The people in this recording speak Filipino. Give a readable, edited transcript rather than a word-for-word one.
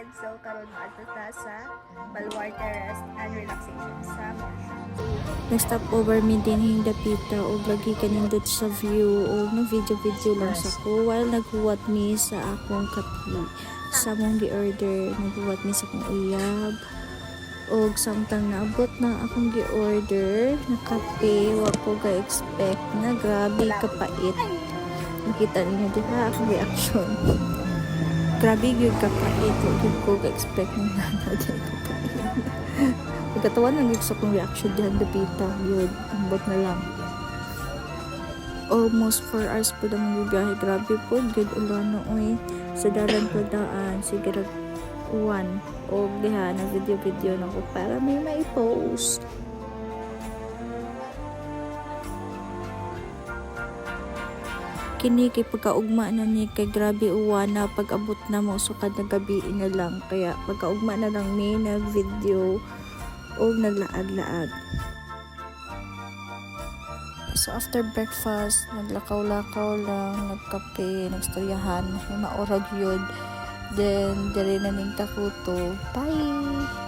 friend. So karon adto ta sa Baluarte Rest and Relaxation sa Nag-stop over mi din yung dapita o lagi kanindot sa view o no video lang sa ko while naghuwat mi sa akong kape sa mong gi-order. Naghuwat mi sa akong uyab o samtang naabot na akong gi-order na kape wa ko ga-expect na grabe kapait. Nakita niyo diha akong reaction. Grabe yun kapait. Huwag ko ga-expect na nanay kapait. Nagkatawan lang sa akong reaction dihan dapita. Yun, ambot na lang. Almost 4 hours po naman yung biyahe. Grabe po, good ulan oy. Sa dalan po daan, siguro 1 o diha na video na ko para may mai-post. Kini kay pagkaugma na ni kay grabe uwana pag abot na mo sukad na gabi na lang kaya pagkaugma na lang ni nag video o naglaag-laag. So after breakfast naglakaw-lakaw lang, nagkape, nagstoryahan, may maurag yun, then dire na ning takuto. Bye.